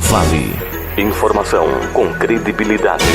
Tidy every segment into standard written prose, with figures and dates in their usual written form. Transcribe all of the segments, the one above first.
Vale. Informação com credibilidade.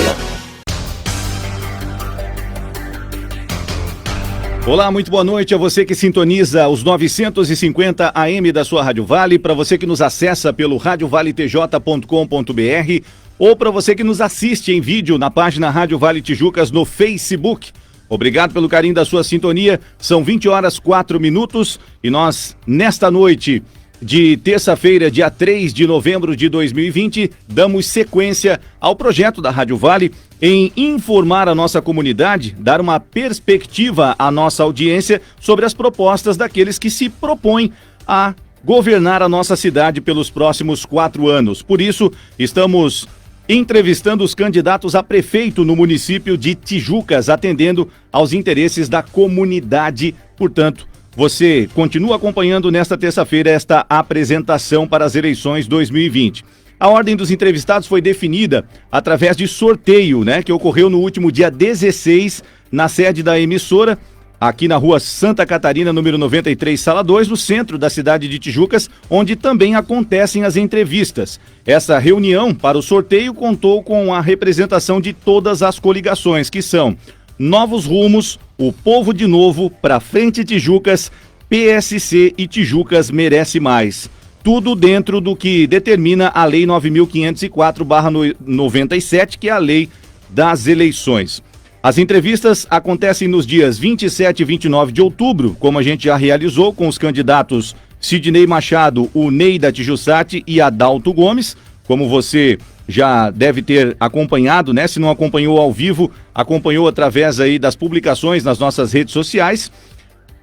Olá, muito boa noite a você que sintoniza os 950 AM da sua Rádio Vale, para você que nos acessa pelo radiovaletj.com.br ou para você que nos assiste em vídeo na página Rádio Vale Tijucas no Facebook. Obrigado pelo carinho da sua sintonia. São 20h04 e nós, nesta noite de terça-feira, dia 3 de novembro de 2020, damos sequência ao projeto da Rádio Vale em informar a nossa comunidade, dar uma perspectiva à nossa audiência sobre as propostas daqueles que se propõem a governar a nossa cidade pelos próximos 4 anos. Por isso, estamos entrevistando os candidatos a prefeito no município de Tijucas, atendendo aos interesses da comunidade. Portanto, você continua acompanhando nesta terça-feira esta apresentação para as eleições 2020. A ordem dos entrevistados foi definida através de sorteio, que ocorreu no último dia 16, na sede da emissora, aqui na rua Santa Catarina, número 93, sala 2, no centro da cidade de Tijucas, onde também acontecem as entrevistas. Essa reunião para o sorteio contou com a representação de todas as coligações, que são Novos Rumos, O Povo de Novo, Pra Frente Tijucas, PSC e Tijucas Merece Mais. Tudo dentro do que determina a Lei 9.504/97, que é a lei das eleições. As entrevistas acontecem nos dias 27 e 29 de outubro, como a gente já realizou com os candidatos Sidney Machado, o Ney da Tijussati e Adalto Gomes, como você já deve ter acompanhado, Se não acompanhou ao vivo, acompanhou através aí das publicações nas nossas redes sociais.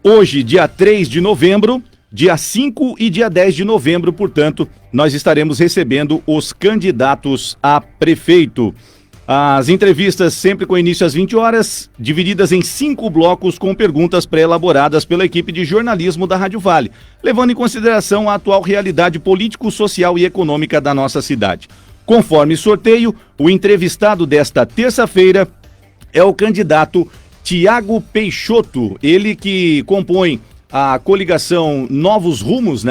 Hoje, dia 3 de novembro, dia 5 e dia 10 de novembro, portanto, nós estaremos recebendo os candidatos a prefeito. As entrevistas sempre com início às 20 horas, divididas em 5 blocos com perguntas pré-elaboradas pela equipe de jornalismo da Rádio Vale, levando em consideração a atual realidade político, social e econômica da nossa cidade. Conforme sorteio, o entrevistado desta terça-feira é o candidato Tiago Peixoto, ele que compõe a coligação Novos Rumos,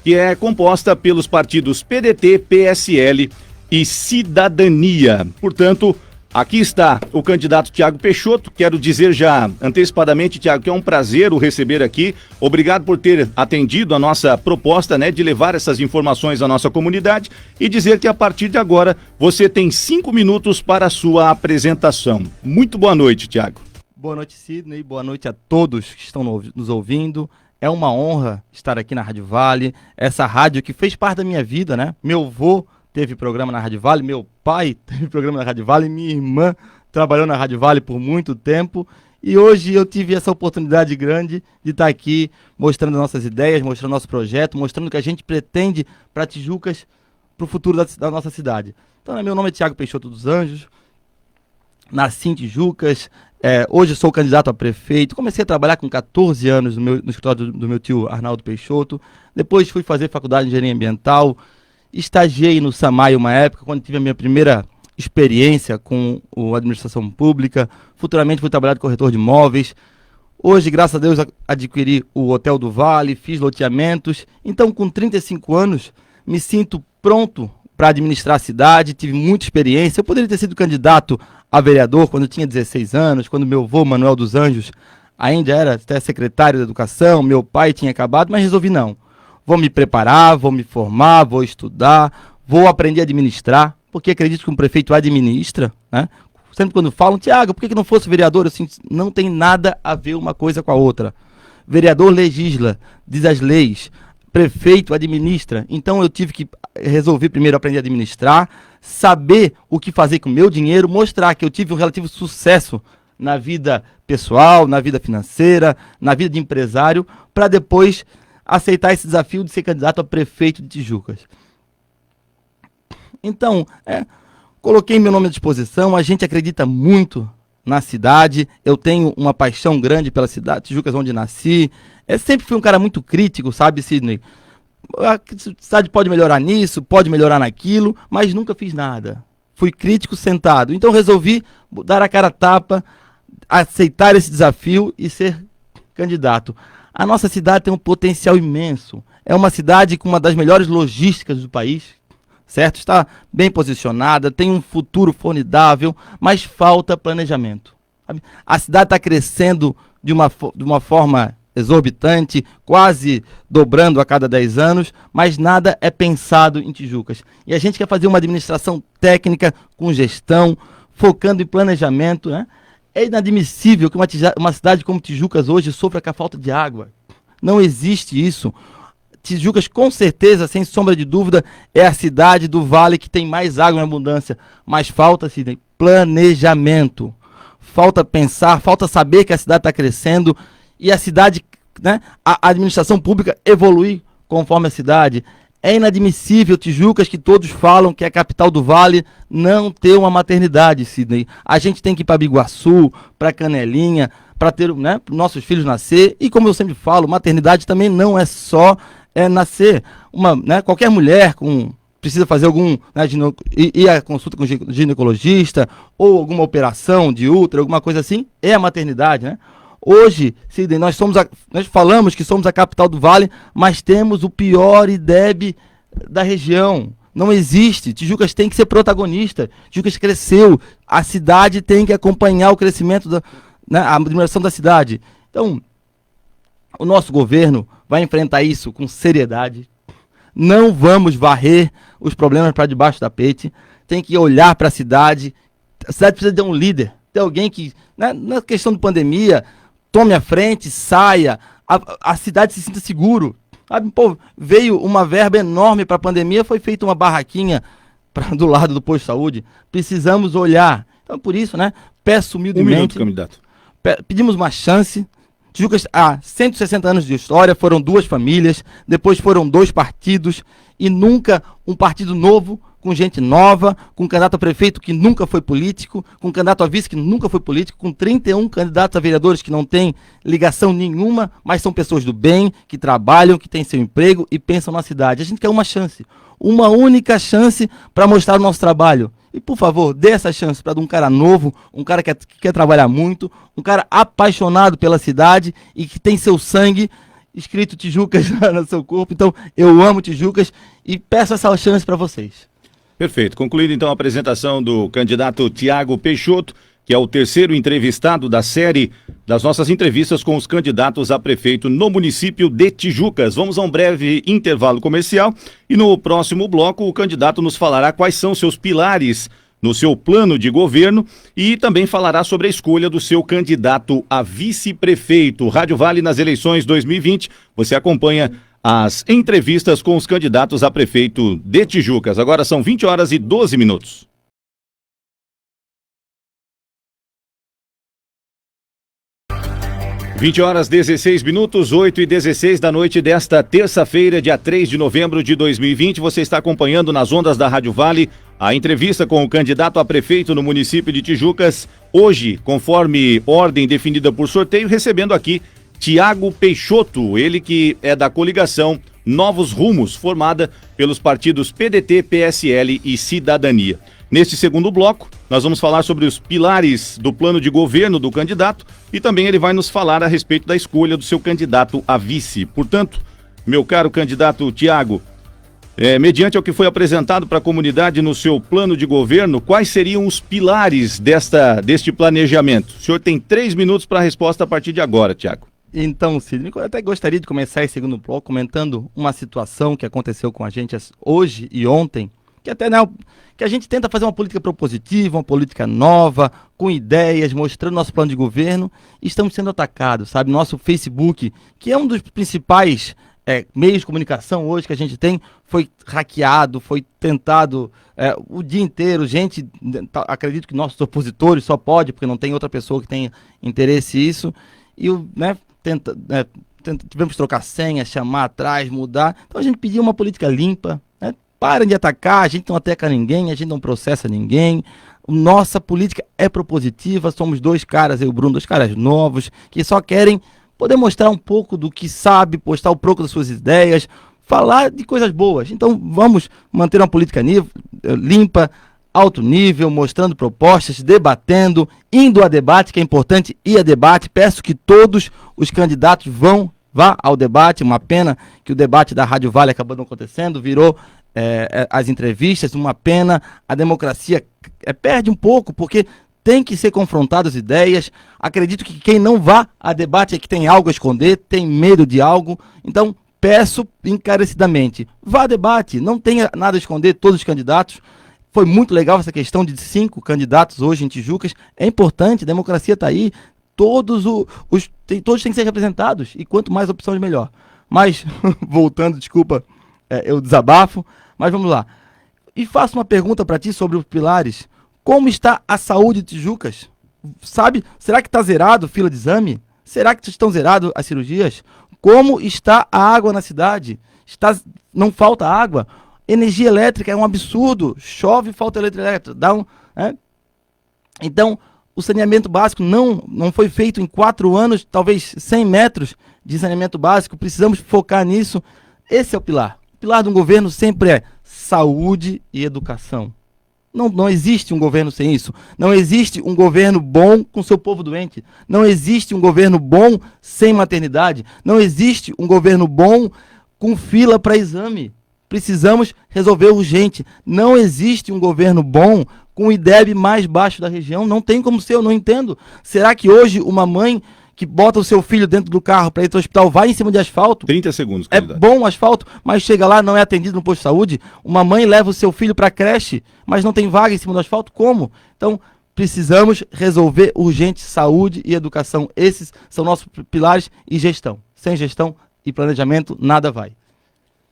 que é composta pelos partidos PDT, PSL e Cidadania. Portanto, aqui está o candidato Tiago Peixoto. Quero dizer já antecipadamente, Tiago, que é um prazer o receber aqui. Obrigado por ter atendido a nossa proposta, de levar essas informações à nossa comunidade, e dizer que a partir de agora você tem 5 minutos para a sua apresentação. Muito boa noite, Tiago. Boa noite, Sidney. Boa noite a todos que estão nos ouvindo. É uma honra estar aqui na Rádio Vale, essa rádio que fez parte da minha vida, Meu avô teve programa na Rádio Vale, meu pai teve programa na Rádio Vale, minha irmã trabalhou na Rádio Vale por muito tempo, e hoje eu tive essa oportunidade grande de estar aqui mostrando nossas ideias, mostrando nosso projeto, mostrando o que a gente pretende para Tijucas, para o futuro da nossa cidade. Então, meu nome é Tiago Peixoto dos Anjos, nasci em Tijucas, hoje sou candidato a prefeito. Comecei a trabalhar com 14 anos no escritório do meu tio Arnaldo Peixoto, depois fui fazer faculdade de engenharia ambiental, estagiei no SAMAI uma época, quando tive a minha primeira experiência com a administração pública. Futuramente fui trabalhar de corretor de imóveis. Hoje, graças a Deus, adquiri o Hotel do Vale, fiz loteamentos. Então, com 35 anos, me sinto pronto para administrar a cidade, tive muita experiência. Eu poderia ter sido candidato a vereador quando eu tinha 16 anos, quando meu avô, Manuel dos Anjos, ainda era até secretário da Educação, meu pai tinha acabado, mas resolvi não. Vou me preparar, vou me formar, vou estudar, vou aprender a administrar, porque acredito que um prefeito administra, Sempre quando falam, Tiago, por que não fosse vereador? Assim, não tem nada a ver uma coisa com a outra. Vereador legisla, diz as leis, prefeito administra. Então eu tive que resolver primeiro aprender a administrar, saber o que fazer com o meu dinheiro, mostrar que eu tive um relativo sucesso na vida pessoal, na vida financeira, na vida de empresário, para depois aceitar esse desafio de ser candidato a prefeito de Tijucas. Então, coloquei meu nome à disposição. A gente acredita muito na cidade, eu tenho uma paixão grande pela cidade, Tijucas, onde nasci. Sempre fui um cara muito crítico, sabe, Sidney? A cidade pode melhorar nisso, pode melhorar naquilo, mas nunca fiz nada. Fui crítico sentado. Então resolvi dar a cara a tapa, aceitar esse desafio e ser candidato. A nossa cidade tem um potencial imenso. É uma cidade com uma das melhores logísticas do país, certo? Está bem posicionada, tem um futuro formidável, mas falta planejamento. Sabe? A cidade está crescendo de uma forma exorbitante, quase dobrando a cada 10 anos, mas nada é pensado em Tijucas. E a gente quer fazer uma administração técnica com gestão, focando em planejamento, né? É inadmissível que uma cidade como Tijucas hoje sofra com a falta de água. Não existe isso. Tijucas, com certeza, sem sombra de dúvida, é a cidade do Vale que tem mais água em abundância. Mas falta, Sidney, planejamento. Falta pensar, falta saber que a cidade está crescendo e a cidade, né, a administração pública evoluir conforme a cidade. É inadmissível Tijucas, que todos falam que é a capital do Vale, não ter uma maternidade, Sidney. A gente tem que ir para Biguaçu, para Canelinha, para ter, né, nossos filhos nascer. E como eu sempre falo, maternidade também não é só nascer. Qualquer mulher precisa fazer algum, né, ir à consulta com ginecologista ou alguma operação de útero, alguma coisa assim, é a maternidade, né? Hoje, Sidney, nós falamos que somos a capital do Vale, mas temos o pior IDEB da região. Não existe. Tijucas tem que ser protagonista. Tijucas cresceu. A cidade tem que acompanhar o crescimento, a diminuição da cidade. Então, o nosso governo vai enfrentar isso com seriedade. Não vamos varrer os problemas para debaixo do tapete. Tem que olhar para a cidade. A cidade precisa de um líder. De alguém que, na questão de pandemia, tome a frente, saia, a cidade se sinta seguro. Pô, veio uma verba enorme para a pandemia, foi feita uma barraquinha do lado do posto de saúde. Precisamos olhar. Então, por isso, né, peço humildemente... Um minuto, candidato. Pedimos uma chance. Tijucas, há 160 anos de história, foram 2 famílias, depois foram 2 partidos, e nunca um partido novo, com gente nova, com um candidato a prefeito que nunca foi político, com um candidato a vice que nunca foi político, com 31 candidatos a vereadores que não têm ligação nenhuma, mas são pessoas do bem, que trabalham, que têm seu emprego e pensam na cidade. A gente quer uma chance, uma única chance para mostrar o nosso trabalho. E, por favor, dê essa chance para um cara novo, um cara que quer trabalhar muito, um cara apaixonado pela cidade e que tem seu sangue escrito Tijucas no seu corpo. Então, eu amo Tijucas e peço essa chance para vocês. Perfeito. Concluída então a apresentação do candidato Tiago Peixoto, que é o terceiro entrevistado da série das nossas entrevistas com os candidatos a prefeito no município de Tijucas. Vamos a um breve intervalo comercial e no próximo bloco o candidato nos falará quais são seus pilares no seu plano de governo e também falará sobre a escolha do seu candidato a vice-prefeito. Rádio Vale nas eleições 2020. Você acompanha as entrevistas com os candidatos a prefeito de Tijucas. Agora são 20 horas e 12 minutos. Vinte horas 16 minutos, 8h16 da noite desta terça-feira, dia 3 de novembro de 2020. Você está acompanhando nas ondas da Rádio Vale a entrevista com o candidato a prefeito no município de Tijucas. Hoje, conforme ordem definida por sorteio, recebendo aqui Tiago Peixoto, ele que é da coligação Novos Rumos, formada pelos partidos PDT, PSL e Cidadania. Neste segundo bloco, nós vamos falar sobre os pilares do plano de governo do candidato e também ele vai nos falar a respeito da escolha do seu candidato a vice. Portanto, meu caro candidato Tiago, mediante ao que foi apresentado para a comunidade no seu plano de governo, quais seriam os pilares deste planejamento? O senhor tem 3 minutos para a resposta a partir de agora, Tiago. Então, Sidney, eu até gostaria de começar esse segundo bloco comentando uma situação que aconteceu com a gente hoje e ontem, que até que a gente tenta fazer uma política propositiva, uma política nova, com ideias, mostrando nosso plano de governo, e estamos sendo atacados, sabe? Nosso Facebook, que é um dos principais meios de comunicação hoje que a gente tem, foi hackeado, foi tentado o dia inteiro. Gente, acredito que nossos opositores só pode, porque não tem outra pessoa que tenha interesse nisso, e tivemos que trocar senha, chamar atrás, mudar. Então a gente pediu uma política limpa, né? Parem de atacar, a gente não ataca ninguém, a gente não processa ninguém. Nossa política é propositiva, somos 2 caras, eu e o Bruno, 2 caras novos, que só querem poder mostrar um pouco do que sabe, postar um pouco das suas ideias, falar de coisas boas. Então vamos manter uma política limpa, alto nível, mostrando propostas, debatendo, indo a debate, que é importante ir a debate. Peço que todos os candidatos vão vá ao debate. Uma pena que o debate da Rádio Vale acabou não acontecendo, virou as entrevistas, uma pena. A democracia perde um pouco, porque tem que ser confrontadas as ideias. Acredito que quem não vá a debate é que tem algo a esconder, tem medo de algo. Então, peço encarecidamente, vá a debate, não tenha nada a esconder, todos os candidatos. Foi muito legal essa questão de 5 candidatos hoje em Tijucas. É importante, a democracia está aí, todos têm que ser representados, e quanto mais opções, melhor. Mas, voltando, desculpa, eu desabafo, mas vamos lá. E faço uma pergunta para ti sobre os pilares. Como está a saúde de Tijucas? Sabe, será que está zerado fila de exame? Será que estão zeradas as cirurgias? Como está a água na cidade? Não falta água? Energia elétrica é um absurdo. Chove e falta elétrica. Então, o saneamento básico não foi feito em 4 anos, talvez 100 metros de saneamento básico. Precisamos focar nisso. Esse é o pilar. O pilar de um governo sempre é saúde e educação. Não existe um governo sem isso. Não existe um governo bom com seu povo doente. Não existe um governo bom sem maternidade. Não existe um governo bom com fila para exame. Precisamos resolver urgente. Não existe um governo bom com o IDEB mais baixo da região. Não tem como ser, eu não entendo. Será que hoje uma mãe que bota o seu filho dentro do carro para ir para o hospital vai em cima de asfalto? 30 segundos, candidato. É bom o asfalto, mas chega lá, não é atendido no posto de saúde. Uma mãe leva o seu filho para a creche, mas não tem vaga em cima do asfalto. Como? Então, precisamos resolver urgente saúde e educação. Esses são nossos pilares e gestão. Sem gestão e planejamento, nada vai.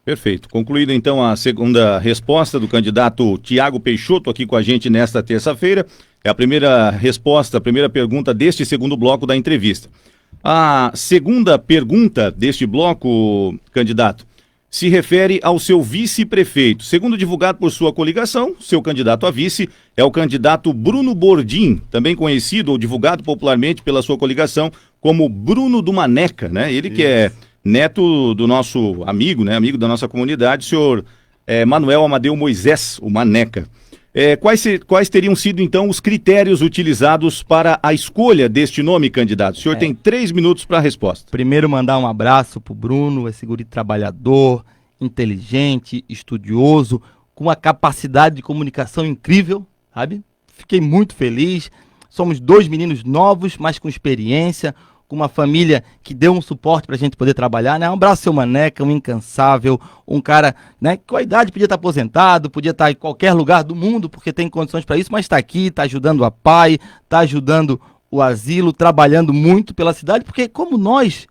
Perfeito. Concluída então a segunda resposta do candidato Tiago Peixoto aqui com a gente nesta terça-feira. É a primeira resposta, a primeira pergunta deste segundo bloco da entrevista. A segunda pergunta deste bloco, candidato, se refere ao seu vice-prefeito. Segundo divulgado por sua coligação, seu candidato a vice é o candidato Bruno Bordim, também conhecido ou divulgado popularmente pela sua coligação como Bruno do Maneca, né? Ele que é neto do nosso amigo, né? Amigo da nossa comunidade, senhor Manuel Amadeu Moisés, o Maneca. Quais teriam sido, então, os critérios utilizados para a escolha deste nome, candidato? O senhor tem 3 minutos para a resposta. Primeiro, mandar um abraço para o Bruno, esse guri trabalhador, inteligente, estudioso, com uma capacidade de comunicação incrível, sabe? Fiquei muito feliz. Somos 2 meninos novos, mas com experiência, com uma família que deu um suporte pra gente poder trabalhar, né? Um abraço, seu Maneca, um incansável, um cara, né, que com a idade podia estar aposentado, podia estar em qualquer lugar do mundo, porque tem condições para isso, mas está aqui, está ajudando a PAI, está ajudando o asilo, trabalhando muito pela cidade, porque como nós,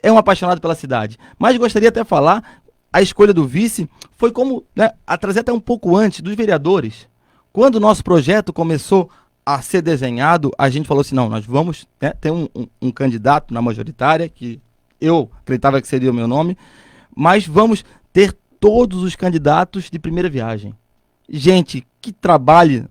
é um apaixonado pela cidade. Mas gostaria até de falar, a escolha do vice foi como, né, a trazer até um pouco antes dos vereadores. Quando o nosso projeto começou a ser desenhado, a gente falou assim, não, nós vamos, né, ter um candidato na majoritária, que eu acreditava que seria o meu nome, mas vamos ter todos os candidatos de primeira viagem. Gente que trabalhe,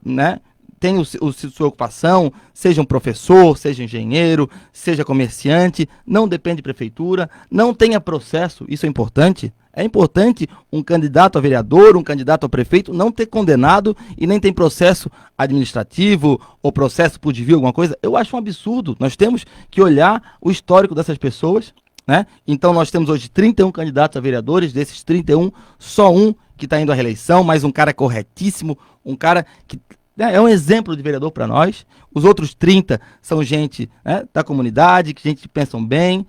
né, tem sua ocupação, seja um professor, seja engenheiro, seja comerciante, não depende de prefeitura, não tenha processo, isso é importante. É importante um candidato a vereador, um candidato a prefeito não ter condenado e nem tem processo administrativo ou processo por desvio, alguma coisa. Eu acho um absurdo. Nós temos que olhar o histórico dessas pessoas, né? Então nós temos hoje 31 candidatos a vereadores, desses 31, só um que está indo à reeleição, mas um cara corretíssimo, um cara que é um exemplo de vereador para nós. Os outros 30 são gente, né, da comunidade, que gente que pensam bem,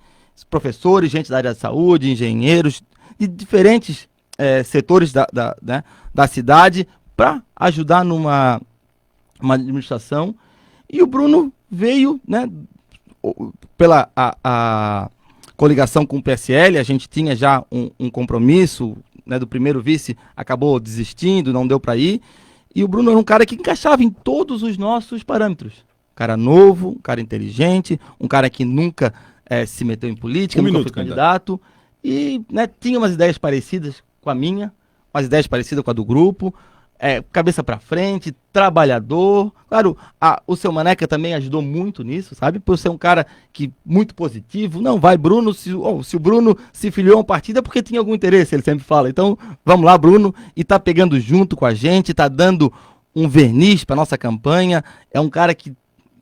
professores, gente da área de saúde, engenheiros, de diferentes setores da cidade para ajudar numa administração. E o Bruno veio, né, pela a coligação com o PSL, a gente tinha já um compromisso, né, do primeiro vice, acabou desistindo, não deu para ir. E o Bruno era um cara que encaixava em todos os nossos parâmetros. Um cara novo, um cara inteligente, um cara que nunca se meteu em política, nunca foi candidato. E, né, tinha umas ideias parecidas com a minha, umas ideias parecidas com a do grupo, cabeça pra frente, trabalhador. Claro, o seu Maneca também ajudou muito nisso, sabe? Por ser um cara muito positivo. Não, vai, Bruno, se o Bruno se filiou a um partido é porque tinha algum interesse, ele sempre fala. Então, vamos lá, Bruno, e tá pegando junto com a gente, tá dando um verniz pra nossa campanha. É um cara que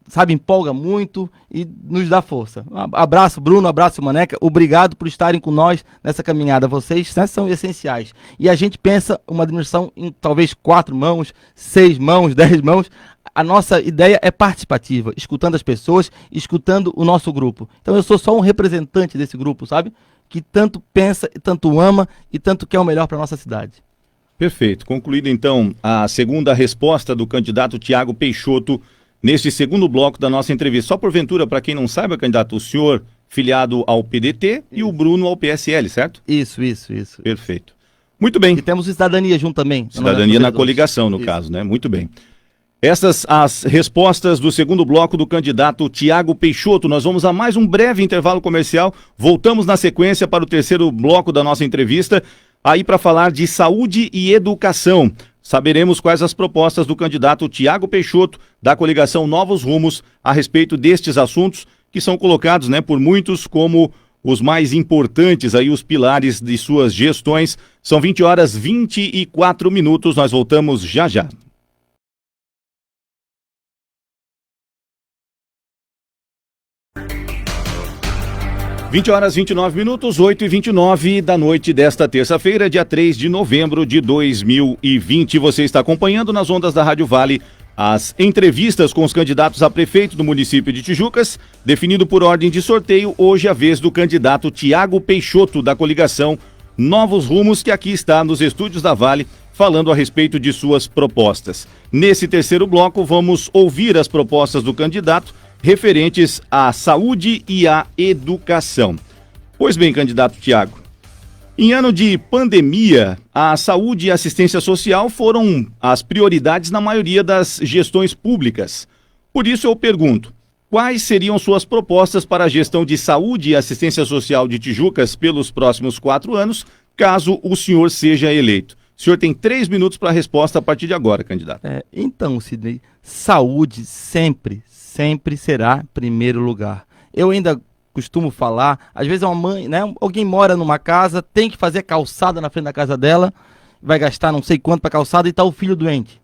sabe, empolga muito e nos dá força. Um abraço, Bruno, abraço, Maneca. Obrigado por estarem com nós nessa caminhada. Vocês, né, são essenciais. E a gente pensa uma administração em talvez 4 mãos, 6 mãos, 10 mãos. A nossa ideia é participativa, escutando as pessoas, escutando o nosso grupo. Então eu sou só um representante desse grupo, sabe? Que tanto pensa, tanto ama e tanto quer o melhor para a nossa cidade. Perfeito. Concluída então a segunda resposta do candidato Tiago Peixoto neste segundo bloco da nossa entrevista. Só porventura, para quem não saiba, candidato, o senhor filiado ao PDT e o Bruno ao PSL, certo? Isso. Perfeito. Muito bem. E temos cidadania junto também. Cidadania na coligação, no caso, né? Muito bem. Essas as respostas do segundo bloco do candidato Tiago Peixoto. Nós vamos a mais um breve intervalo comercial. Voltamos na sequência para o terceiro bloco da nossa entrevista, aí para falar de saúde e educação. Saberemos quais as propostas do candidato Tiago Peixoto, da coligação Novos Rumos, a respeito destes assuntos que são colocados, né, por muitos como os mais importantes, aí os pilares de suas gestões. São 20h24. Nós voltamos já já. 20h29, 8h29 da noite desta terça-feira, dia 3 de novembro de 2020. Você está acompanhando nas ondas da Rádio Vale as entrevistas com os candidatos a prefeito do município de Tijucas, definido por ordem de sorteio. Hoje a vez do candidato Tiago Peixoto, da coligação Novos Rumos, que aqui está nos estúdios da Vale, falando a respeito de suas propostas. Nesse terceiro bloco, vamos ouvir as propostas do candidato referentes à saúde e à educação. Pois bem, candidato Tiago, em ano de pandemia, a saúde e a assistência social foram as prioridades na maioria das gestões públicas. Por isso eu pergunto, quais seriam suas propostas para a gestão de saúde e assistência social de Tijucas pelos próximos 4 anos, caso o senhor seja eleito? O senhor tem 3 minutos para a resposta a partir de agora, candidato. Então, Sidney, saúde sempre será primeiro lugar. Eu ainda costumo falar, às vezes uma mãe, né, alguém mora numa casa, tem que fazer calçada na frente da casa dela, vai gastar não sei quanto para calçada e tá o filho doente.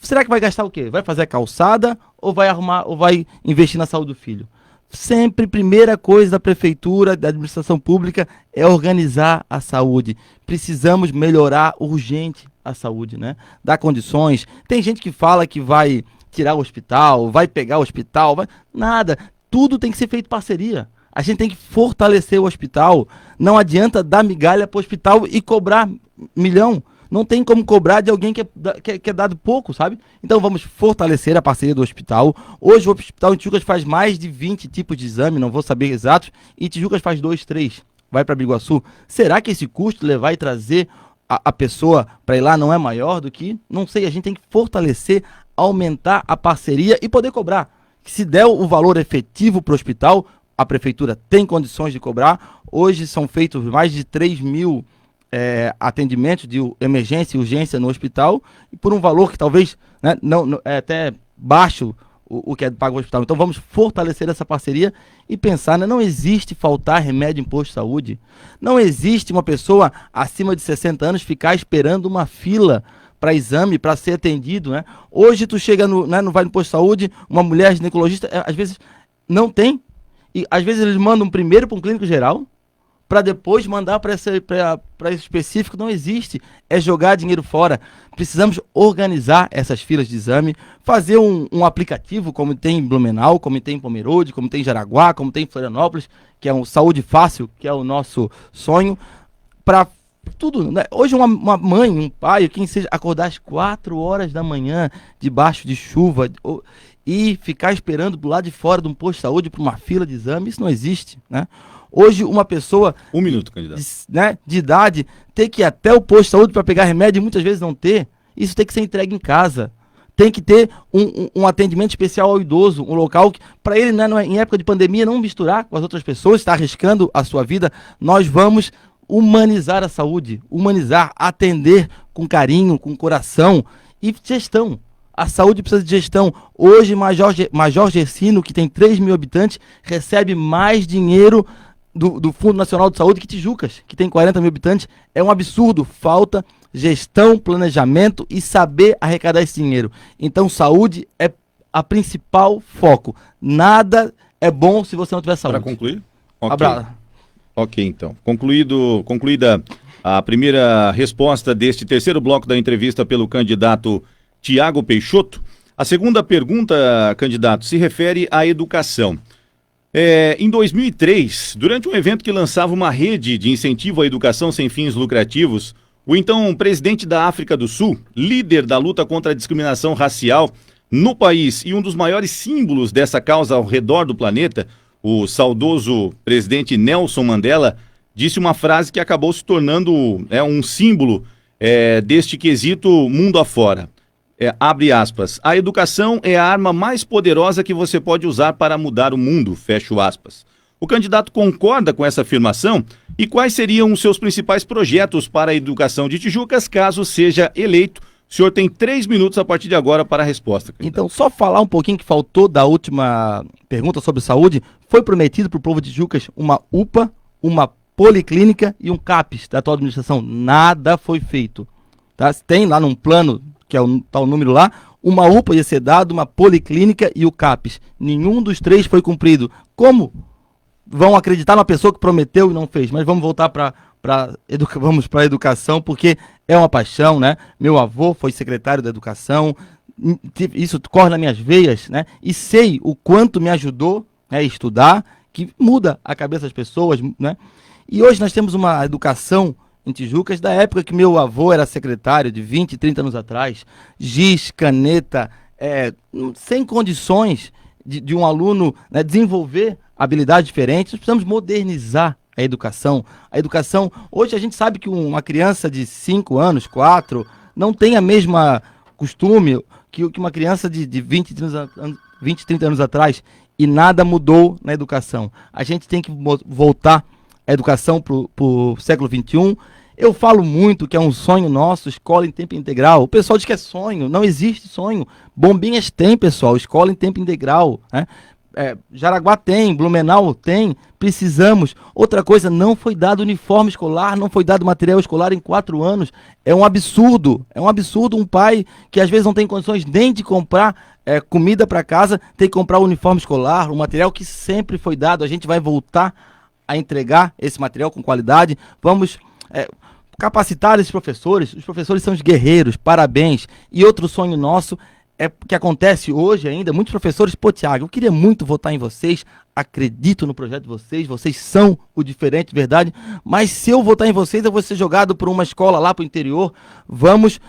Será que vai gastar o quê? Vai fazer a calçada ou vai arrumar ou vai investir na saúde do filho? Sempre primeira coisa da prefeitura, da administração pública é organizar a saúde. Precisamos melhorar urgente a saúde, né? Dar condições. Tem gente que fala que vai tirar o hospital, vai pegar o hospital, nada. Tudo tem que ser feito parceria. A gente tem que fortalecer o hospital. Não adianta dar migalha para o hospital e cobrar milhão. Não tem como cobrar de alguém que é dado pouco, sabe? Então vamos fortalecer a parceria do hospital. Hoje o hospital em Tijucas faz mais de 20 tipos de exame, não vou saber exatos, e Tijucas faz 2, 3. Vai para Biguaçu. Será que esse custo levar e trazer a pessoa para ir lá não é maior do que? Não sei, a gente tem que fortalecer, aumentar a parceria e poder cobrar. Se der o valor efetivo para o hospital, a prefeitura tem condições de cobrar. Hoje são feitos mais de 3 mil atendimentos de emergência e urgência no hospital, e por um valor que talvez, né, não é até baixo o que é pago no hospital. Então vamos fortalecer essa parceria e pensar, né, não existe faltar remédio em posto de saúde. Não existe uma pessoa acima de 60 anos ficar esperando uma fila para exame, para ser atendido, né? Hoje tu chega vai no posto de saúde, uma mulher ginecologista, às vezes não tem, e às vezes eles mandam primeiro para um clínico geral, para depois mandar para esse específico. Não existe, é jogar dinheiro fora. Precisamos organizar essas filas de exame, fazer um aplicativo, como tem em Blumenau, como tem em Pomerode, como tem em Jaraguá, como tem em Florianópolis, que é um Saúde Fácil, que é o nosso sonho, para tudo, né? Hoje uma mãe, um pai, quem seja, acordar às 4 horas da manhã, debaixo de chuva, e ficar esperando do lado de fora de um posto de saúde para uma fila de exame, isso não existe, né? Hoje uma pessoa 1 minuto, candidato, de idade ter que ir até o posto de saúde para pegar remédio e muitas vezes não ter, isso tem que ser entregue em casa. Tem que ter um atendimento especial ao idoso, um local para ele, né, em época de pandemia, não misturar com as outras pessoas, está arriscando a sua vida. Nós vamos humanizar a saúde, atender com carinho, com coração e gestão. A saúde precisa de gestão. Hoje, Major Gersino, que tem 3 mil habitantes, recebe mais dinheiro do Fundo Nacional de Saúde que Tijucas, que tem 40 mil habitantes. É um absurdo. Falta gestão, planejamento e saber arrecadar esse dinheiro. Então, saúde é a principal foco. Nada é bom se você não tiver saúde. Para concluir? Ok. Abraço. Ok, então. Concluída a primeira resposta deste terceiro bloco da entrevista pelo candidato Tiago Peixoto, a segunda pergunta, candidato, se refere à educação. Em 2003, durante um evento que lançava uma rede de incentivo à educação sem fins lucrativos, o então presidente da África do Sul, líder da luta contra a discriminação racial no país e um dos maiores símbolos dessa causa ao redor do planeta, o saudoso presidente Nelson Mandela, disse uma frase que acabou se tornando um símbolo deste quesito mundo afora. Abre aspas, a educação é a arma mais poderosa que você pode usar para mudar o mundo, fecho aspas. O candidato concorda com essa afirmação? E quais seriam os seus principais projetos para a educação de Tijucas, caso seja eleito? O senhor tem 3 minutos a partir de agora para a resposta. Candidato. Então, só falar um pouquinho que faltou da última pergunta sobre saúde. Foi prometido para o povo de Tijucas uma UPA, uma policlínica e um CAPES da atual administração. Nada foi feito. Tá? Tem lá num plano, que é o tal número lá, uma UPA ia ser dada, uma policlínica e o CAPES. Nenhum dos 3 foi cumprido. Como vão acreditar numa pessoa que prometeu e não fez? Mas vamos voltar para a educação, porque é uma paixão, né? Meu avô foi secretário da educação, isso corre nas minhas veias, né? E sei o quanto me ajudou, né, estudar, que muda a cabeça das pessoas, né? E hoje nós temos uma educação em Tijucas da época que meu avô era secretário, de 20, 30 anos atrás, giz, caneta, sem condições de um aluno, né, desenvolver habilidades diferentes. Nós precisamos modernizar a educação. A educação, hoje a gente sabe que uma criança de 5 anos, 4, não tem a mesma costume que uma criança de 20, 30 anos atrás, e nada mudou na educação. A gente tem que voltar a educação para o século XXI. Eu falo muito que é um sonho nosso, escola em tempo integral. O pessoal diz que é sonho, não existe sonho. Bombinhas tem, pessoal, escola em tempo integral, né? Jaraguá tem, Blumenau tem, precisamos. Outra coisa, não foi dado uniforme escolar, não foi dado material escolar em 4 anos. É um absurdo um pai que às vezes não tem condições nem de comprar comida para casa, tem que comprar o uniforme escolar, o material que sempre foi dado. A gente vai voltar a entregar esse material com qualidade. Vamos capacitar esses professores. Os professores são os guerreiros, parabéns. E outro sonho nosso que acontece hoje ainda, muitos professores, Tiago, eu queria muito votar em vocês, acredito no projeto de vocês são o diferente, verdade, mas se eu votar em vocês, eu vou ser jogado por uma escola lá para o interior. Vamos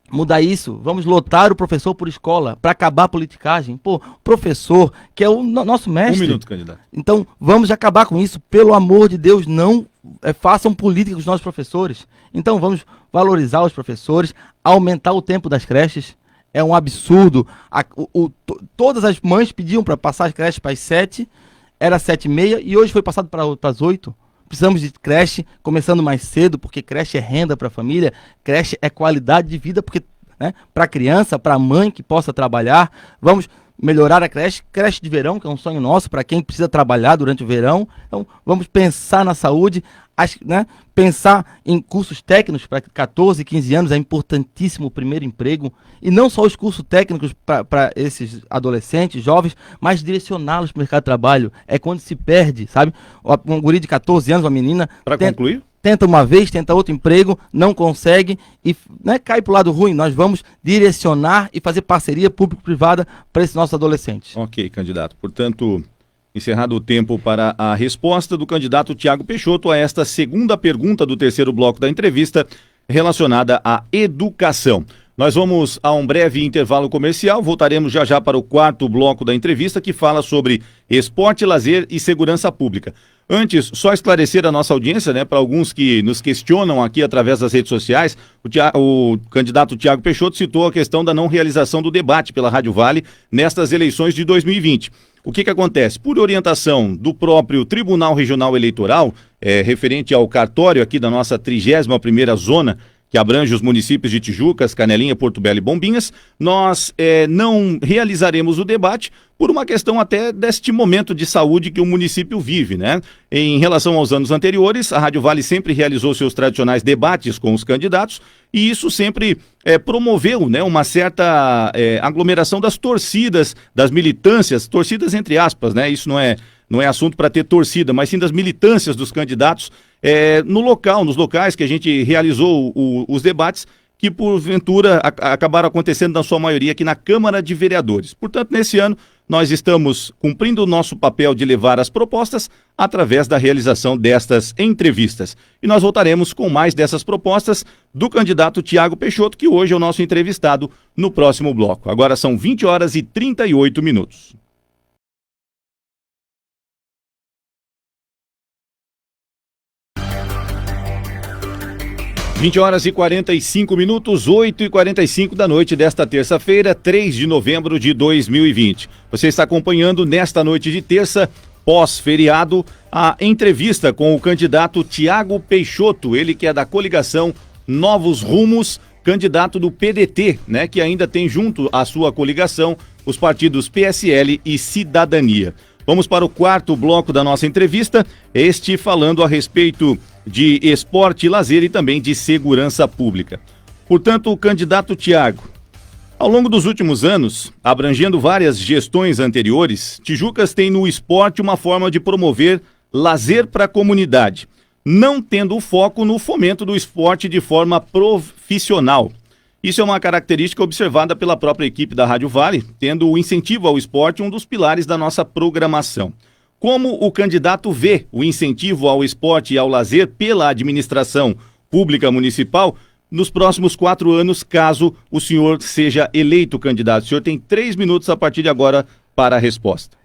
mudar isso, vamos lotar o professor por escola, para acabar a politicagem. Professor, que é o nosso mestre. 1 minuto, candidato. Então, vamos acabar com isso, pelo amor de Deus, não façam política com os nossos professores. Então, vamos valorizar os professores, aumentar o tempo das creches. É um absurdo. Todas as mães pediam para passar as creches para as 7, era 7h30 e hoje foi passado para as 8. Precisamos de creche começando mais cedo, porque creche é renda para a família, creche é qualidade de vida, porque, né, para a criança, para a mãe que possa trabalhar. Vamos melhorar a creche de verão, que é um sonho nosso para quem precisa trabalhar durante o verão. Então, vamos pensar na saúde, né? Pensar em cursos técnicos para 14, 15 anos, é importantíssimo o primeiro emprego. E não só os cursos técnicos para esses adolescentes, jovens, mas direcioná-los para o mercado de trabalho. É quando se perde, sabe? Um guri de 14 anos, uma menina... Para concluir? Tenta uma vez, tenta outro emprego, não consegue e, né, cai para o lado ruim. Nós vamos direcionar e fazer parceria público-privada para esses nossos adolescentes. Ok, candidato. Portanto, encerrado o tempo para a resposta do candidato Tiago Peixoto a esta segunda pergunta do terceiro bloco da entrevista relacionada à educação. Nós vamos a um breve intervalo comercial, voltaremos já já para o 4º bloco da entrevista, que fala sobre esporte, lazer e segurança pública. Antes, só esclarecer a nossa audiência, né, para alguns que nos questionam aqui através das redes sociais, o candidato Tiago Peixoto citou a questão da não realização do debate pela Rádio Vale nestas eleições de 2020. O que acontece? Por orientação do próprio Tribunal Regional Eleitoral, referente ao cartório aqui da nossa 31ª zona que abrange os municípios de Tijucas, Canelinha, Porto Belo e Bombinhas, nós não realizaremos o debate por uma questão até deste momento de saúde que o município vive, né? Em relação aos anos anteriores, a Rádio Vale sempre realizou seus tradicionais debates com os candidatos e isso sempre promoveu, né, uma certa aglomeração das torcidas, das militâncias, torcidas entre aspas, né? Isso não é assunto para ter torcida, mas sim das militâncias dos candidatos nos locais que a gente realizou os debates, que porventura acabaram acontecendo na sua maioria aqui na Câmara de Vereadores. Portanto, nesse ano, nós estamos cumprindo o nosso papel de levar as propostas através da realização destas entrevistas. E nós voltaremos com mais dessas propostas do candidato Tiago Peixoto, que hoje é o nosso entrevistado no próximo bloco. Agora são 20h38. 20h45, 8h45 da noite desta terça-feira, 3 de novembro de 2020. Você está acompanhando nesta noite de terça, pós-feriado, a entrevista com o candidato Tiago Peixoto, ele que é da coligação Novos Rumos, candidato do PDT, né, que ainda tem junto à sua coligação os partidos PSL e Cidadania. Vamos para o quarto bloco da nossa entrevista, este falando a respeito de esporte e lazer e também de segurança pública. Portanto, o candidato Tiago, ao longo dos últimos anos, abrangendo várias gestões anteriores, Tijucas tem no esporte uma forma de promover lazer para a comunidade, não tendo foco no fomento do esporte de forma profissional. Isso é uma característica observada pela própria equipe da Rádio Vale, tendo o incentivo ao esporte um dos pilares da nossa programação. Como o candidato vê o incentivo ao esporte e ao lazer pela administração pública municipal nos próximos 4 anos, caso o senhor seja eleito candidato? O senhor tem 3 minutos a partir de agora para a resposta.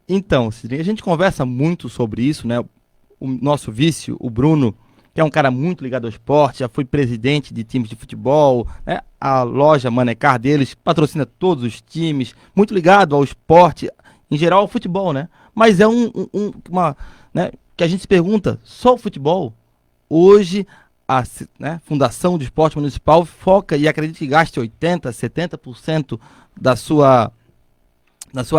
Então, Sidney, a gente conversa muito sobre isso, né? O nosso vice, o Bruno, que é um cara muito ligado ao esporte, já foi presidente de times de futebol, né? A loja Manecar deles patrocina todos os times, muito ligado ao esporte, em geral ao futebol, né? Mas é né, que a gente se pergunta, só o futebol? Hoje, a Fundação do Esporte Municipal foca e acredita que gaste 80%, 70% da sua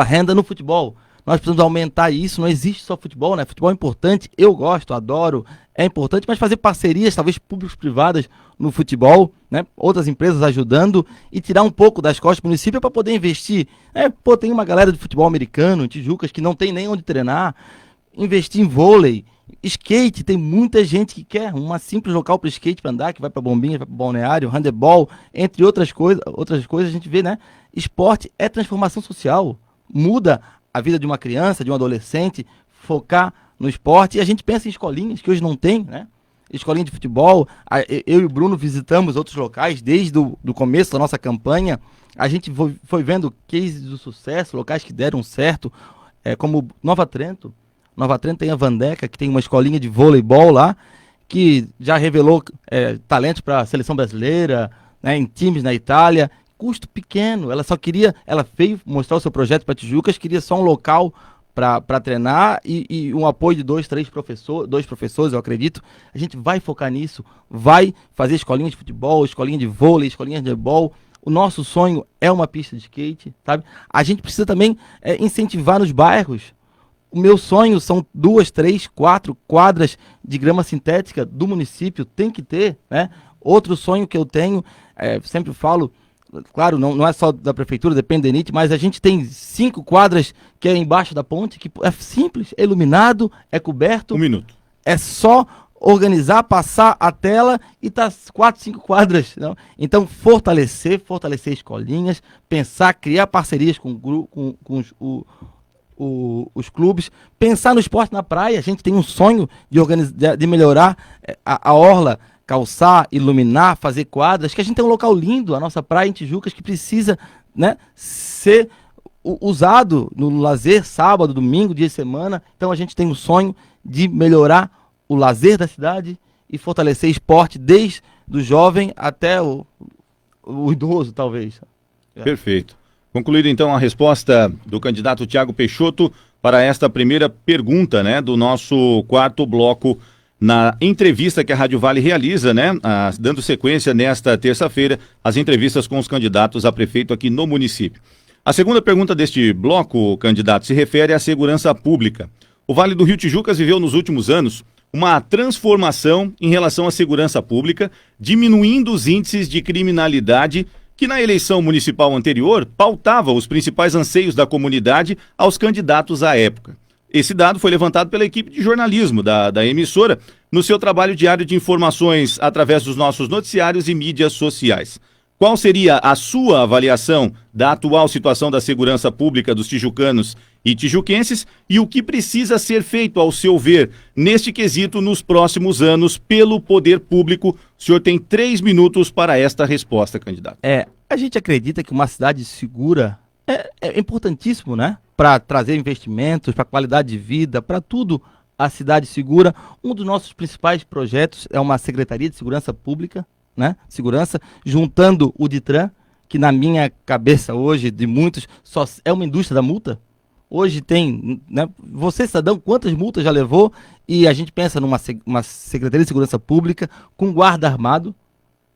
renda no futebol. Nós precisamos aumentar isso, não existe só futebol, né? Futebol é importante, eu gosto, adoro, é importante, mas fazer parcerias, talvez públicos-privadas no futebol, né? Outras empresas ajudando e tirar um pouco das costas do município para poder investir. Tem uma galera de futebol americano, em Tijucas, que não tem nem onde treinar, investir em vôlei, skate, tem muita gente que quer uma simples local para skate para andar, que vai para Bombinhas, vai para Balneário, handebol, entre outras coisas, a gente vê, né? Esporte é transformação social, muda a vida de uma criança, de um adolescente, focar no esporte. E a gente pensa em escolinhas, que hoje não tem, né? Escolinha de futebol. Eu e o Bruno visitamos outros locais desde o começo da nossa campanha. A gente foi vendo cases do sucesso, locais que deram certo, como Nova Trento. Nova Trento tem a Vandeca, que tem uma escolinha de voleibol lá, que já revelou talentos para a seleção brasileira, né, em times na Itália. Custo pequeno, ela veio mostrar o seu projeto para Tijucas, queria só um local para treinar e um apoio de dois professores, eu acredito. A gente vai focar nisso, vai fazer escolinha de futebol, escolinha de vôlei, escolinha de handebol. O nosso sonho é uma pista de skate, sabe? A gente precisa também incentivar nos bairros. O meu sonho são 2, 3, 4 quadras de grama sintética do município, tem que ter, né? Outro sonho que eu tenho, sempre falo, claro, não é só da prefeitura, depende da ENIT, mas a gente tem 5 quadras que é embaixo da ponte, que é simples, é iluminado, é coberto. 1 minuto. É só organizar, passar a tela e tá 4, 5 quadras. Não? Então, fortalecer escolinhas, pensar, criar parcerias com os clubes, pensar no esporte na praia. A gente tem um sonho de melhorar a orla, calçar, iluminar, fazer quadras, que a gente tem um local lindo, a nossa praia em Tijucas, que precisa, né, ser usado no lazer, sábado, domingo, dia de semana. Então a gente tem um sonho de melhorar o lazer da cidade e fortalecer esporte desde o jovem até o idoso, talvez. Perfeito. Concluída então a resposta do candidato Tiago Peixoto para esta primeira pergunta, né, do nosso quarto bloco na entrevista que a Rádio Vale realiza, né, dando sequência nesta terça-feira, as entrevistas com os candidatos a prefeito aqui no município. A segunda pergunta deste bloco, candidato, se refere à segurança pública. O Vale do Rio Tijucas viveu nos últimos anos uma transformação em relação à segurança pública, diminuindo os índices de criminalidade que na eleição municipal anterior pautava os principais anseios da comunidade aos candidatos à época. Esse dado foi levantado pela equipe de jornalismo da emissora no seu trabalho diário de informações através dos nossos noticiários e mídias sociais. Qual seria a sua avaliação da atual situação da segurança pública dos tijucanos e tijuquenses e o que precisa ser feito, ao seu ver, neste quesito nos próximos anos pelo poder público? O senhor tem 3 minutos para esta resposta, candidato. A gente acredita que uma cidade segura é importantíssimo, né? Para trazer investimentos, para qualidade de vida, para tudo, a cidade segura. Um dos nossos principais projetos é uma Secretaria de Segurança Pública, né? Segurança, juntando o Detran, que na minha cabeça hoje, de muitos, só é uma indústria da multa. Hoje tem, né? Você, cidadão, quantas multas já levou? E a gente pensa numa uma Secretaria de Segurança Pública com guarda armado,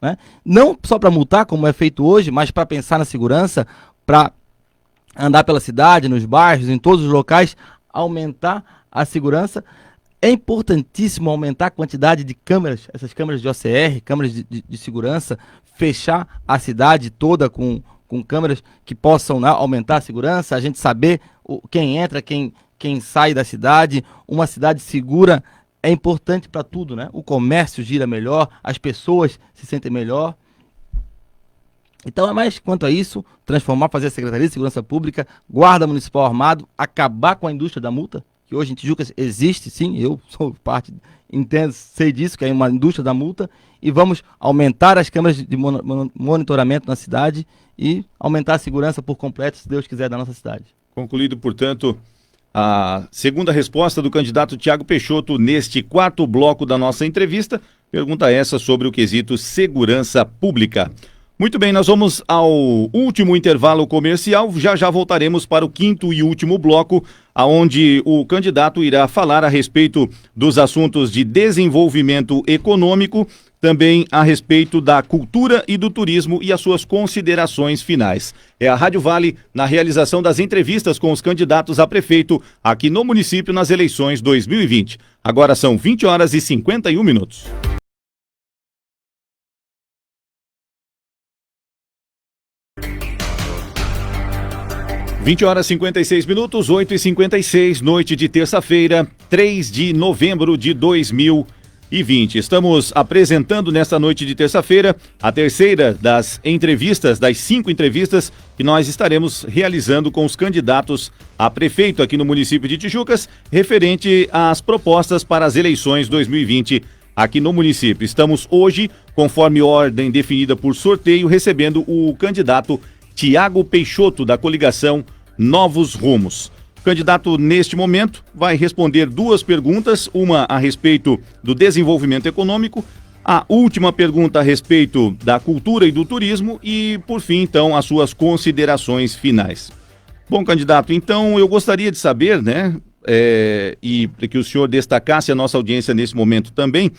né? Não só para multar, como é feito hoje, mas para pensar na segurança, para andar pela cidade, nos bairros, em todos os locais, aumentar a segurança. É importantíssimo aumentar a quantidade de câmeras, essas câmeras de OCR, câmeras de segurança, fechar a cidade toda com câmeras que possam, né, aumentar a segurança, a gente saber quem entra, quem sai da cidade. Uma cidade segura é importante para tudo, né? O comércio gira melhor, as pessoas se sentem melhor. Então é mais quanto a isso, fazer a Secretaria de Segurança Pública, Guarda Municipal Armado, acabar com a indústria da multa, que hoje em Tijucas existe, sim, eu sou parte, entendo, sei disso, que é uma indústria da multa, e vamos aumentar as câmeras de monitoramento na cidade e aumentar a segurança por completo, se Deus quiser, da nossa cidade. Concluído, portanto, a segunda resposta do candidato Thiago Peixoto neste 4º bloco da nossa entrevista. Pergunta essa sobre o quesito segurança pública. Muito bem, nós vamos ao último intervalo comercial, já voltaremos para o 5º e último bloco, aonde o candidato irá falar a respeito dos assuntos de desenvolvimento econômico, também a respeito da cultura e do turismo e as suas considerações finais. É a Rádio Vale na realização das entrevistas com os candidatos a prefeito aqui no município nas eleições 2020. Agora são 20h51. 20h56, 8h56, noite de terça-feira, 3 de novembro de 2020. Estamos apresentando nesta noite de terça-feira a terceira das entrevistas, das 5 entrevistas que nós estaremos realizando com os candidatos a prefeito aqui no município de Tijucas, referente às propostas para as eleições 2020 aqui no município. Estamos hoje, conforme ordem definida por sorteio, recebendo o candidato Thiago Peixoto, da coligação Novos Rumos. O candidato, neste momento, vai responder 2 perguntas, uma a respeito do desenvolvimento econômico, a última pergunta a respeito da cultura e do turismo e, por fim, então, as suas considerações finais. Bom, candidato, então eu gostaria de saber, né, e que o senhor destacasse a nossa audiência nesse momento também,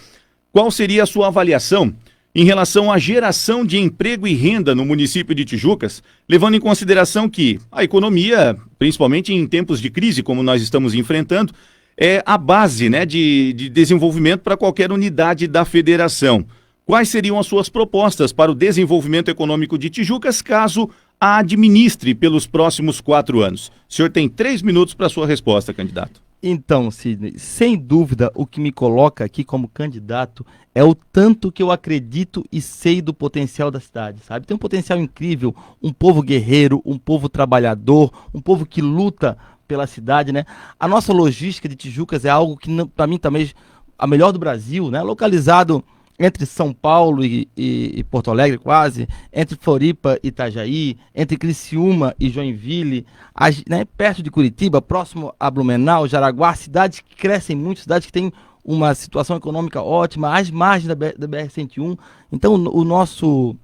qual seria a sua avaliação em relação à geração de emprego e renda no município de Tijucas, levando em consideração que a economia, principalmente em tempos de crise como nós estamos enfrentando, é a base, né, de desenvolvimento para qualquer unidade da federação. Quais seriam as suas propostas para o desenvolvimento econômico de Tijucas, caso a administre pelos próximos 4 anos? O senhor tem 3 minutos para a sua resposta, candidato. Então, Sidney, sem dúvida, o que me coloca aqui como candidato é o tanto que eu acredito e sei do potencial da cidade, sabe? Tem um potencial incrível, um povo guerreiro, um povo trabalhador, um povo que luta pela cidade, né? A nossa logística de Tijucas é algo que, para mim, também a melhor do Brasil, né? Localizado entre São Paulo e Porto Alegre, quase, entre Floripa e Itajaí, entre Criciúma e Joinville, né, perto de Curitiba, próximo a Blumenau, Jaraguá, cidades que crescem muito, cidades que têm uma situação econômica ótima, às margens da BR-101. Então, o nosso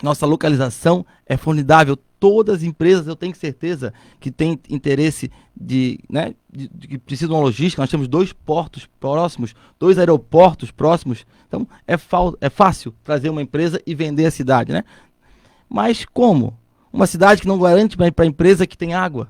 Nossa localização é formidável. Todas as empresas, eu tenho certeza, que têm interesse que precisam de uma logística. Nós temos 2 portos próximos, 2 aeroportos próximos. Então, é fácil trazer uma empresa e vender a cidade, né? Mas como? Uma cidade que não garante para a empresa que tem água,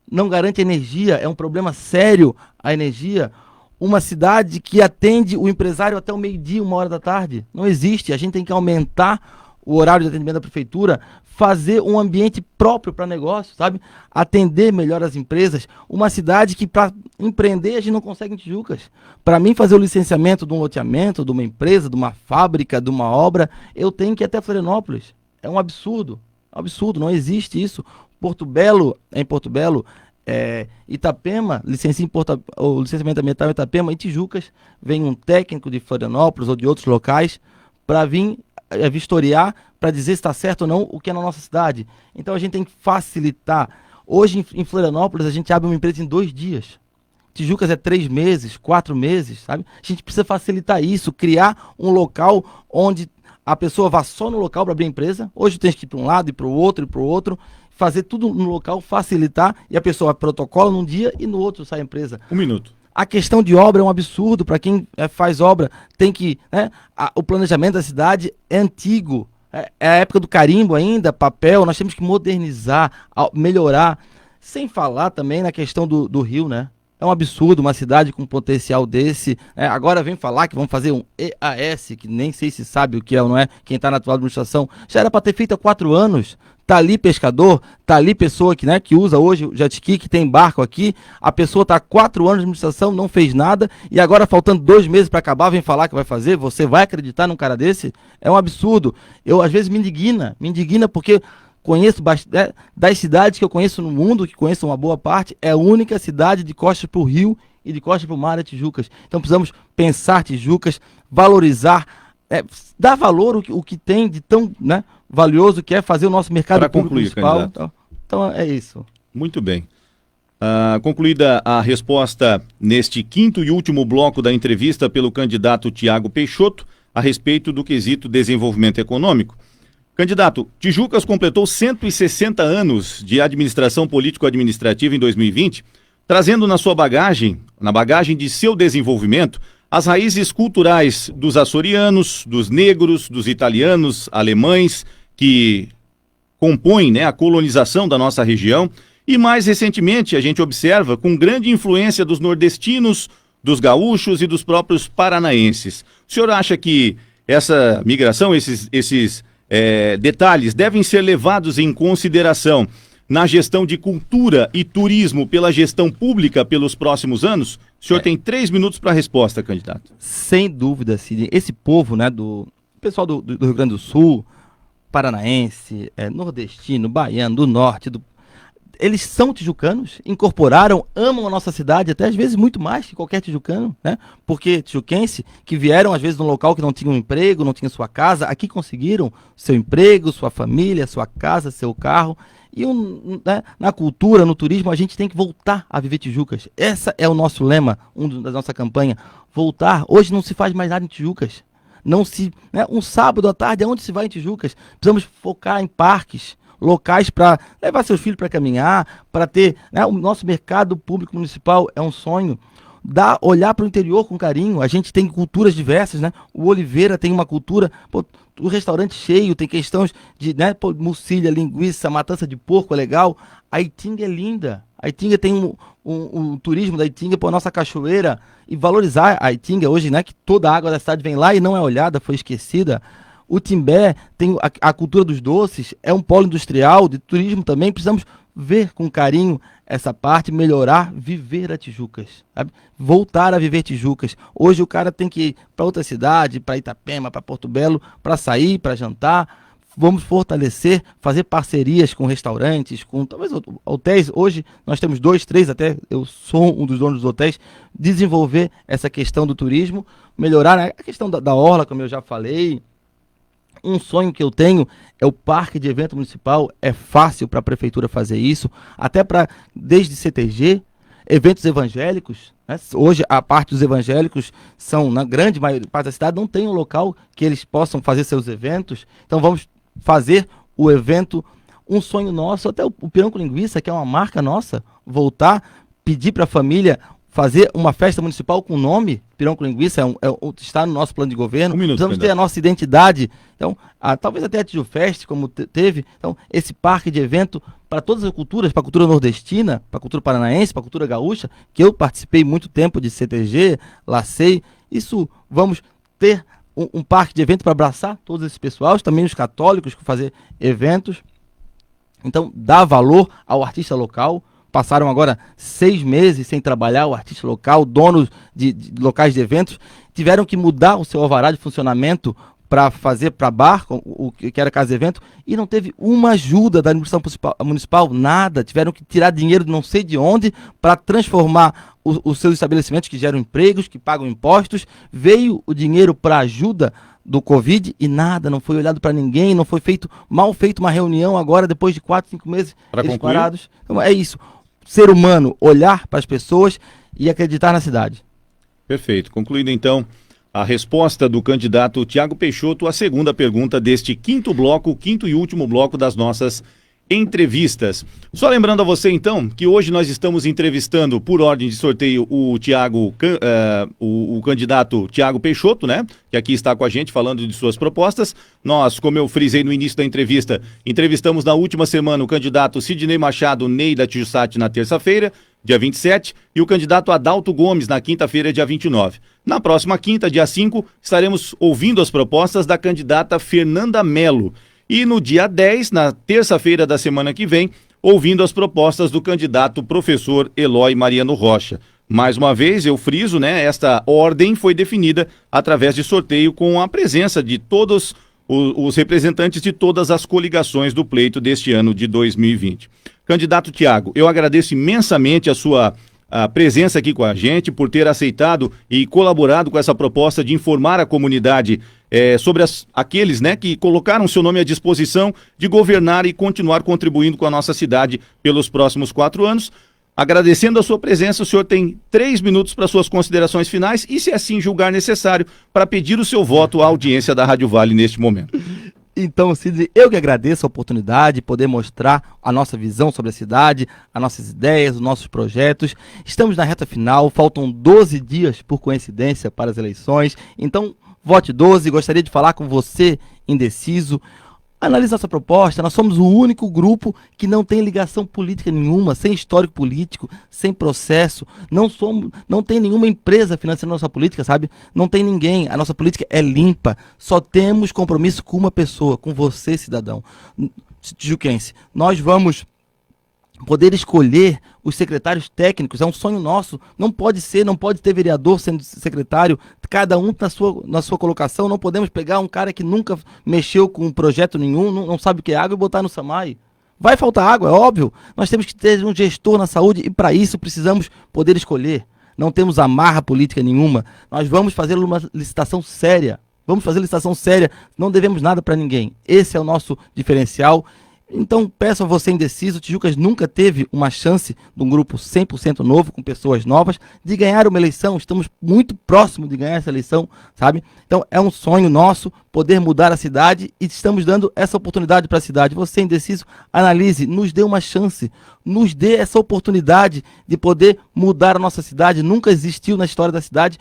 não garante energia, é um problema sério a energia. Uma cidade que atende o empresário até o meio-dia, 1h da tarde. Não existe. A gente tem que aumentar o horário de atendimento da prefeitura, fazer um ambiente próprio para negócio, sabe? Atender melhor as empresas. Uma cidade que para empreender a gente não consegue em Tijucas. Para mim fazer o licenciamento de um loteamento, de uma empresa, de uma fábrica, de uma obra, eu tenho que ir até Florianópolis. É um absurdo. Absurdo, não existe isso. Porto Belo, Itapema, o licenciamento ambiental em Itapema, em Tijucas, vem um técnico de Florianópolis ou de outros locais para vir vistoriar, para dizer se está certo ou não o que é na nossa cidade. Então a gente tem que facilitar. Hoje em Florianópolis a gente abre uma empresa em 2 dias. Tijucas é 3 meses, 4 meses, sabe? A gente precisa facilitar isso, criar um local onde a pessoa vá só no local para abrir a empresa. Hoje tem que ir para um lado e para o outro, fazer tudo no local, facilitar, e a pessoa protocola num dia e no outro sai a empresa. 1 minuto. A questão de obra é um absurdo. Para quem faz obra, tem que... o planejamento da cidade é antigo. É a época do carimbo ainda, papel. Nós temos que modernizar, melhorar. Sem falar também na questão do rio, né? É um absurdo uma cidade com potencial desse. Agora vem falar que vão fazer um EAS, que nem sei se sabe o que é ou não é, quem está na atual administração. Já era para ter feito há 4 anos. Tá ali pescador, tá ali pessoa que usa hoje o jet ski, que tem barco aqui. A pessoa tá há 4 anos de administração, não fez nada, e agora faltando 2 meses para acabar, vem falar que vai fazer. Você vai acreditar num cara desse? É um absurdo. Eu às vezes me indigna porque conheço das cidades que eu conheço no mundo, que conheço uma boa parte, é a única cidade de costas para o rio e de costas para o mar é Tijucas. Então precisamos pensar Tijucas, valorizar, dar valor o que tem de tão valioso que é fazer o nosso mercado Para público concluir, municipal. candidato. Então é isso. Muito bem. Concluída a resposta neste 5º e último bloco da entrevista pelo candidato Tiago Peixoto a respeito do quesito desenvolvimento econômico. Candidato, Tijucas completou 160 anos de administração político-administrativa em 2020, trazendo na sua bagagem, na bagagem de seu desenvolvimento, as raízes culturais dos açorianos, dos negros, dos italianos, alemães, que compõem a colonização da nossa região, e mais recentemente a gente observa com grande influência dos nordestinos, dos gaúchos e dos próprios paranaenses. O senhor acha que essa migração, esses detalhes devem ser levados em consideração na gestão de cultura e turismo pela gestão pública pelos próximos anos? O senhor tem 3 minutos para a resposta, candidato. Sem dúvida, Sidney. Esse povo, do pessoal do Rio Grande do Sul, paranaense, nordestino, baiano, do norte, eles são tijucanos, incorporaram, amam a nossa cidade, até às vezes muito mais que qualquer tijucano, porque tijuquense, que vieram às vezes num local que não tinha um emprego, não tinha sua casa, aqui conseguiram seu emprego, sua família, sua casa, seu carro. E na cultura, no turismo, a gente tem que voltar a viver Tijucas. Esse é o nosso lema, da nossa campanha. Voltar. Hoje não se faz mais nada em Tijucas. Um sábado à tarde, aonde se vai em Tijucas? Precisamos focar em parques, locais para levar seus filhos para caminhar, para ter... O nosso mercado público municipal é um sonho. Olhar para o interior com carinho. A gente tem culturas diversas, O Oliveira tem uma cultura... O restaurante cheio, tem questões de mucilha, linguiça, matança de porco, é legal. A Itinga é linda. A Itinga tem um turismo da Itinga, a nossa cachoeira. E valorizar a Itinga hoje, que toda a água da cidade vem lá e não é olhada, foi esquecida. O Timbé tem a cultura dos doces, é um polo industrial, de turismo também. Precisamos ver com carinho essa parte, melhorar, viver a Tijucas, sabe? Voltar a viver Tijucas. Hoje o cara tem que ir para outra cidade, para Itapema, para Porto Belo, para sair, para jantar. Vamos fortalecer, fazer parcerias com restaurantes, com talvez hotéis. Hoje nós temos 2, 3, até eu sou um dos donos dos hotéis. Desenvolver essa questão do turismo, melhorar a questão da orla, como eu já falei. Um sonho que eu tenho é o parque de evento municipal. É fácil para a prefeitura fazer isso, até desde CTG, eventos evangélicos. Hoje a parte dos evangélicos são, na grande maioria parte da cidade, não tem um local que eles possam fazer seus eventos. Então vamos fazer o evento, um sonho nosso, até o Pirão com Linguiça, que é uma marca nossa, voltar, pedir para a família fazer uma festa municipal com o nome Pirão com Linguiça, está no nosso plano de governo. Precisamos ter a nossa identidade. Então, talvez até a Tijufest, como teve. Então, esse parque de evento para todas as culturas, para a cultura nordestina, para a cultura paranaense, para a cultura gaúcha, que eu participei muito tempo de CTG, Lacei. Isso, vamos ter um parque de evento para abraçar todos esses pessoal, também os católicos que fazer eventos. Então, dá valor ao artista local. Passaram agora 6 meses sem trabalhar, o artista local, donos de locais de eventos, tiveram que mudar o seu alvará de funcionamento para fazer para bar, o que era casa de evento, e não teve uma ajuda da administração municipal, nada. Tiveram que tirar dinheiro de não sei de onde para transformar os seus estabelecimentos que geram empregos, que pagam impostos. Veio o dinheiro para ajuda do Covid e nada, não foi olhado para ninguém, não foi mal feito uma reunião agora, depois de 4, 5 meses parados. Então é isso. Ser humano, olhar para as pessoas e acreditar na cidade. Perfeito. Concluindo então a resposta do candidato Tiago Peixoto à segunda pergunta deste quinto e último bloco das nossas entrevistas. Só lembrando a você então que hoje nós estamos entrevistando por ordem de sorteio o candidato Tiago Peixoto, né? Que aqui está com a gente falando de suas propostas. Nós, como eu frisei no início da entrevista, entrevistamos na última semana o candidato Sidney Machado Ney da Tijusat na terça-feira, dia 27, e o candidato Adalto Gomes na quinta-feira, dia 29. Na próxima quinta, dia 5, estaremos ouvindo as propostas da candidata Fernanda Melo. E no dia 10, na terça-feira da semana que vem, ouvindo as propostas do candidato professor Eloy Mariano Rocha. Mais uma vez, eu friso, né? Esta ordem foi definida através de sorteio com a presença de todos os representantes de todas as coligações do pleito deste ano de 2020. Candidato Tiago, eu agradeço imensamente a sua presença aqui com a gente, por ter aceitado e colaborado com essa proposta de informar a comunidade sobre aqueles, né, que colocaram seu nome à disposição de governar e continuar contribuindo com a nossa cidade pelos próximos 4 anos. Agradecendo a sua presença, o senhor tem 3 minutos para suas considerações finais e, se assim julgar necessário, para pedir o seu voto à audiência da Rádio Vale neste momento. Então, Sidney, eu que agradeço a oportunidade de poder mostrar a nossa visão sobre a cidade, as nossas ideias, os nossos projetos. Estamos na reta final, faltam 12 dias, por coincidência, para as eleições. Então, vote 12, gostaria de falar com você, indeciso. Analise nossa proposta, nós somos o único grupo que não tem ligação política nenhuma, sem histórico político, sem processo, não tem nenhuma empresa financiando nossa política, sabe? Não tem ninguém, a nossa política é limpa, só temos compromisso com uma pessoa, com você, cidadão tijuquense. Nós vamos poder escolher os secretários técnicos, é um sonho nosso, não pode ter vereador sendo secretário, cada um na sua colocação, não podemos pegar um cara que nunca mexeu com um projeto nenhum, não sabe o que é água e botar no SAMAI. Vai faltar água, é óbvio, nós temos que ter um gestor na saúde e para isso precisamos poder escolher, não temos amarra política nenhuma, nós vamos fazer uma licitação séria, não devemos nada para ninguém, esse é o nosso diferencial. Então, peço a você indeciso, Tijucas nunca teve uma chance de um grupo 100% novo, com pessoas novas, de ganhar uma eleição. Estamos muito próximos de ganhar essa eleição, sabe? Então, é um sonho nosso poder mudar a cidade e estamos dando essa oportunidade para a cidade. Você, indeciso, analise, nos dê uma chance, nos dê essa oportunidade de poder mudar a nossa cidade. Nunca existiu na história da cidade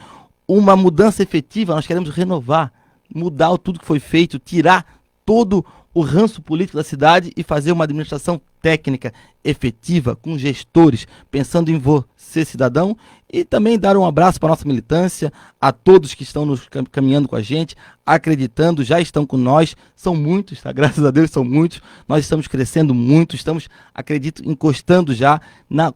uma mudança efetiva. Nós queremos renovar, mudar tudo que foi feito, tirar todo o ranço político da cidade e fazer uma administração técnica, efetiva, com gestores, pensando em você, cidadão, e também dar um abraço para a nossa militância, a todos que estão nos caminhando com a gente, acreditando, já estão com nós, são muitos, tá? Graças a Deus são muitos, nós estamos crescendo muito, estamos, acredito, encostando já,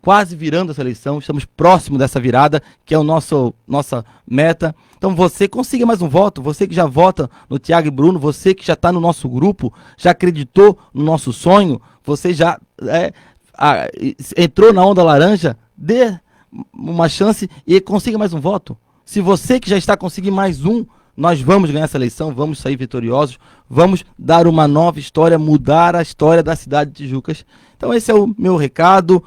quase virando essa eleição, estamos próximo dessa virada, que é nossa meta. Então você consiga mais um voto, você que já vota no Tiago e Bruno, você que já está no nosso grupo, já acreditou no nosso sonho, você já entrou na onda laranja, dê uma chance e consiga mais um voto. Se você que já está conseguindo mais um, nós vamos ganhar essa eleição, vamos sair vitoriosos, vamos dar uma nova história, mudar a história da cidade de Tijucas. Então esse é o meu recado,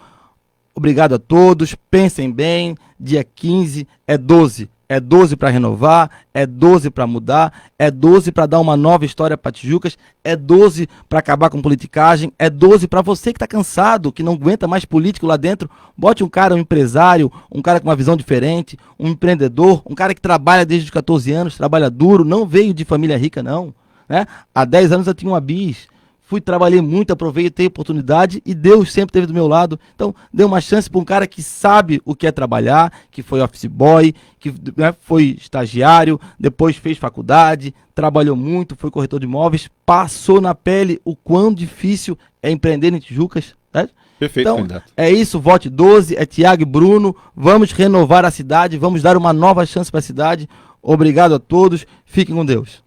obrigado a todos, pensem bem, dia 15 é 12, é 12 para renovar, é 12 para mudar, é 12 para dar uma nova história para Tijucas, é 12 para acabar com politicagem, é 12 para você que está cansado, que não aguenta mais político lá dentro, bote um cara, um empresário, um cara com uma visão diferente, um empreendedor, um cara que trabalha desde os 14 anos, trabalha duro, não veio de família rica não, né? Há 10 anos eu tinha uma bis, trabalhei muito, aproveitei a oportunidade e Deus sempre esteve do meu lado. Então, dê uma chance para um cara que sabe o que é trabalhar, que foi office boy, que, né, foi estagiário, depois fez faculdade, trabalhou muito, foi corretor de imóveis, passou na pele o quão difícil é empreender em Tijucas. Né? Perfeito, então, candidato. É isso, vote 12, é Tiago e Bruno, vamos renovar a cidade, vamos dar uma nova chance para a cidade. Obrigado a todos, fiquem com Deus.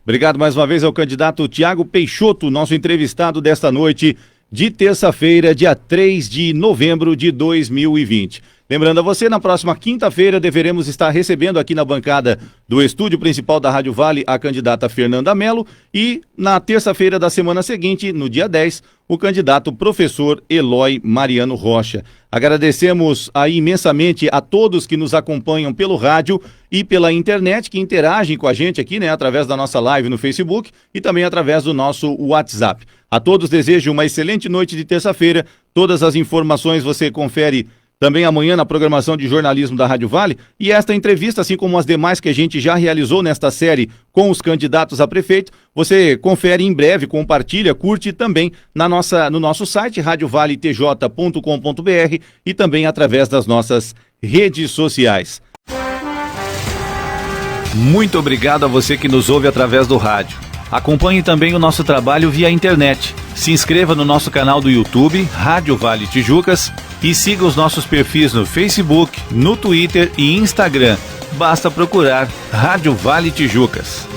Obrigado mais uma vez ao candidato Tiago Peixoto, nosso entrevistado desta noite de terça-feira, dia 3 de novembro de 2020. Lembrando a você, na próxima quinta-feira deveremos estar recebendo aqui na bancada do estúdio principal da Rádio Vale a candidata Fernanda Mello e na terça-feira da semana seguinte, no dia 10, o candidato professor Eloy Mariano Rocha. Agradecemos aí imensamente a todos que nos acompanham pelo rádio e pela internet, que interagem com a gente aqui, né, através da nossa live no Facebook e também através do nosso WhatsApp. A todos desejo uma excelente noite de terça-feira. Todas as informações você confere também amanhã na programação de jornalismo da Rádio Vale, e esta entrevista, assim como as demais que a gente já realizou nesta série com os candidatos a prefeito, você confere em breve, compartilha, curte também no nosso site radiovaletj.com.br e também através das nossas redes sociais. Muito obrigado a você que nos ouve através do rádio. Acompanhe também o nosso trabalho via internet. Se inscreva no nosso canal do YouTube, Rádio Vale Tijucas, e siga os nossos perfis no Facebook, no Twitter e Instagram. Basta procurar Rádio Vale Tijucas.